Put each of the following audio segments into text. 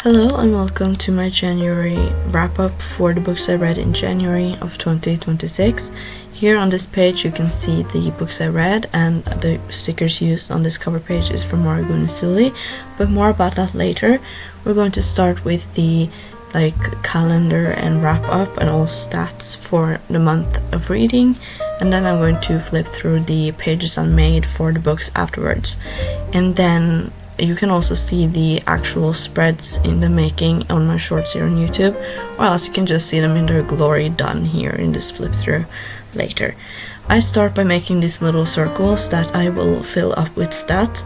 Hello and welcome to my January wrap-up for the books I read in January of 2026. Here on this page you can see the books I read, and the stickers used on this cover page is from Margot Sully, but more about that later. We're going to start with the calendar and wrap-up and all stats for the month of reading, and then I'm going to flip through the pages unmade for the books afterwards. And then you can also see the actual spreads in the making on my shorts here on YouTube, or else you can just see them in their glory done here in this flip through later. I start by making these little circles that I will fill up with stats.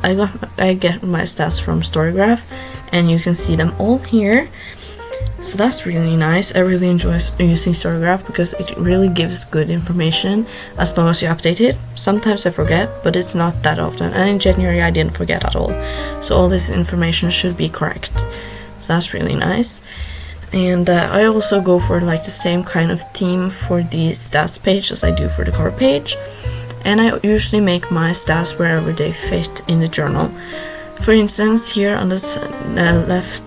I get my stats from Storygraph, and you can see them all here. So that's really nice. I really enjoy using Storygraph because it really gives good information as long as you update it. Sometimes I forget, but it's not that often. And in January I didn't forget at all. So all this information should be correct. So that's really nice. And I also go for the same kind of theme for the stats page as I do for the cover page. And I usually make my stats wherever they fit in the journal. For instance, here on this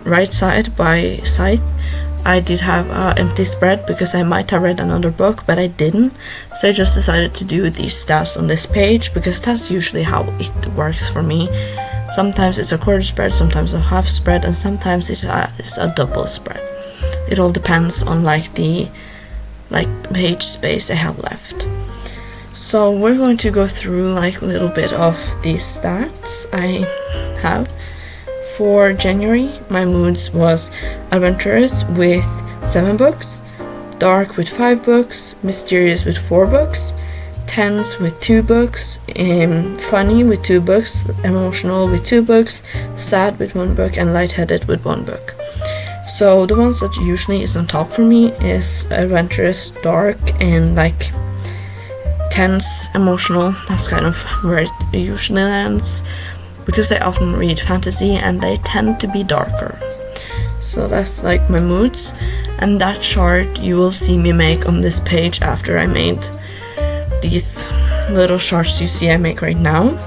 right side by Scythe, I did have an empty spread because I might have read another book, but I didn't. So I just decided to do these stats on this page because that's usually how it works for me. Sometimes it's a quarter spread, sometimes a half spread, and sometimes it is a double spread. It all depends on the page space I have left. So we're going to go through a little bit of the stats I have. For January, my moods was adventurous with 7 books, dark with 5 books, mysterious with 4 books, tense with 2 books, funny with 2 books, emotional with 2 books, sad with 1 book, and lightheaded with 1 book. So the ones that usually is on top for me is adventurous, dark, and tense, emotional. That's kind of where it usually lands because I often read fantasy and they tend to be darker. So that's my moods, and that chart you will see me make on this page after I made these little charts you see I make right now.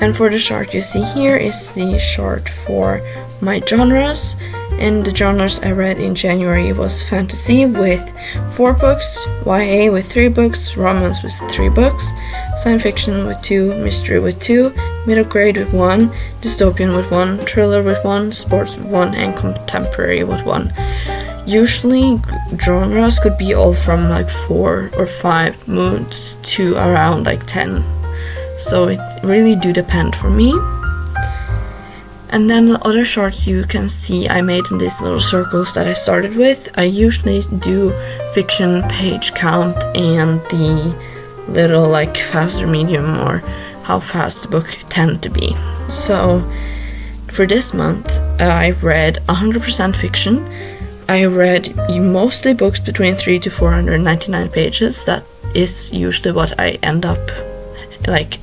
And for the chart you see here is the chart for my genres, and the genres I read in January was fantasy with 4 books, YA with 3 books, romance with 3 books, science fiction with 2, mystery with 2, middle grade with 1, dystopian with 1, thriller with 1, sports with 1, and contemporary with 1. Usually genres could be all from 4 or 5 moods to around 10. So it really do depend for me. And then the other charts you can see I made in these little circles that I started with. I usually do fiction page count and the little faster medium or how fast the book tend to be. So for this month I read 100% fiction. I read mostly books between 300 to 499 pages. That is usually what I end up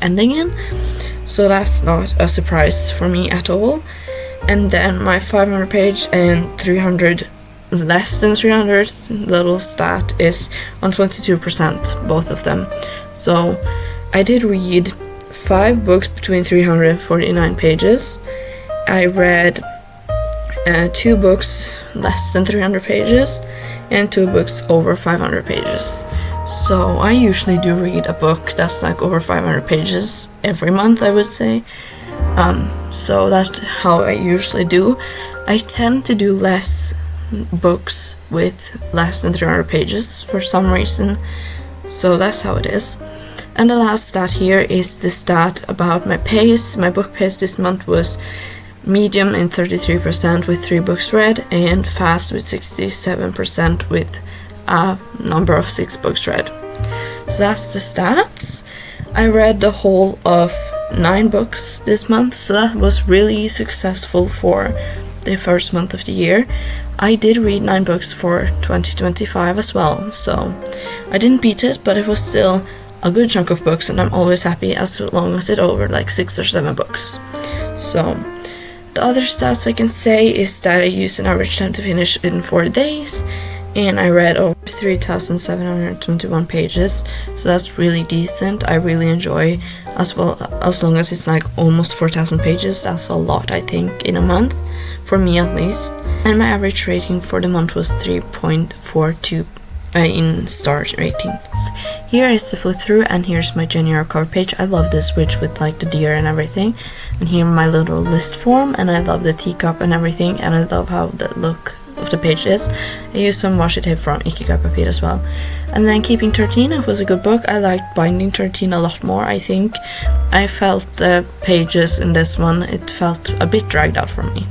ending in. So that's not a surprise for me at all. And then my 500 page and 300 less than 300 little stat is on 22%, both of them. So I did read 5 books between 349 pages. I read 2 books less than 300 pages and 2 books over 500 pages. So I usually do read a book that's over 500 pages every month, I would say. So that's how I usually do. I tend to do less books with less than 300 pages for some reason. So that's how it is. And the last stat here is the stat about my pace. My book pace this month was medium in 33% with 3 books read, and fast with 67% with a number of 6 books read. So that's the stats. I read the whole of 9 books this month, so that was really successful for the first month of the year. I did read 9 books for 2025 as well, so I didn't beat it, but it was still a good chunk of books, and I'm always happy as long as it's over 6 or 7 books. So the other stats I can say is that I use an average time to finish in 4 days, and I read over 3,721 pages, so that's really decent. I really enjoy, as well, as long as it's like almost 4,000 pages. That's a lot, I think, in a month, for me at least. And my average rating for the month was 3.42 in star ratings. Here is the flip through, and here's my January cover page. I love this witch with like the deer and everything, and here my little list form, and I love the teacup and everything, and I love how the look of the page is. I used some washi tape from Ikigai Papier as well. And then Keeping 13, it was a good book. I liked Binding 13 a lot more. I think I felt the pages in this one, it felt a bit dragged out for me.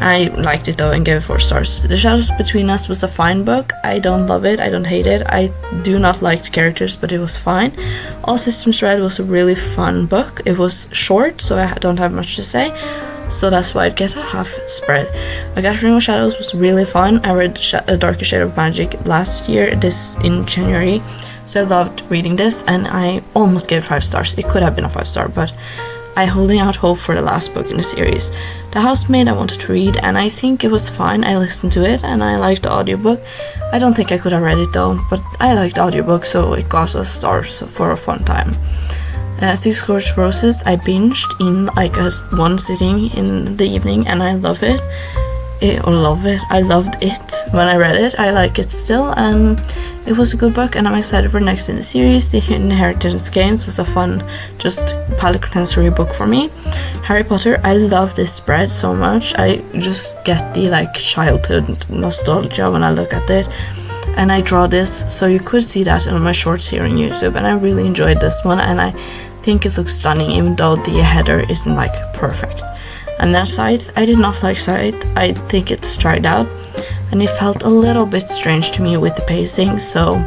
I liked it though and gave it 4 stars. The Shadows Between Us was a fine book. I don't love it, I don't hate it. I do not like the characters, but it was fine. All Systems Red was a really fun book. It was short, so I don't have much to say, so that's why it gets a half spread. A Gathering of Shadows was really fun. I read A Darker Shade of Magic last year, this in January, so I loved reading this, and I almost gave 5 stars. It could have been a 5-star, but I'm holding out hope for the last book in the series. The Housemaid I wanted to read, and I think it was fine. I listened to it and I liked the audiobook. I don't think I could have read it though, but I liked the audiobook, so it got a star for a fun time. Six Scorched Roses I binged in like one sitting in the evening, and I love it. I loved it when I read it. I like it still, and it was a good book, and I'm excited for next in the series. The Inheritance Games was a fun, just palate cleanser book for me. Harry Potter, I love this spread so much. I just get the like childhood nostalgia when I look at it, and I draw this, so you could see that in my shorts here on YouTube, and I really enjoyed this one, and I think it looks stunning, even though the header isn't like perfect. And then Scythe, I did not like Scythe. I think it's tried out, and it felt a little bit strange to me with the pacing, so,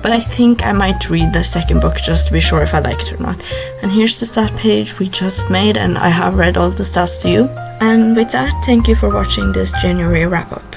but I think I might read the second book just to be sure if I like it or not. And here's the stat page we just made, and I have read all the stats to you. And with that, thank you for watching this January wrap up.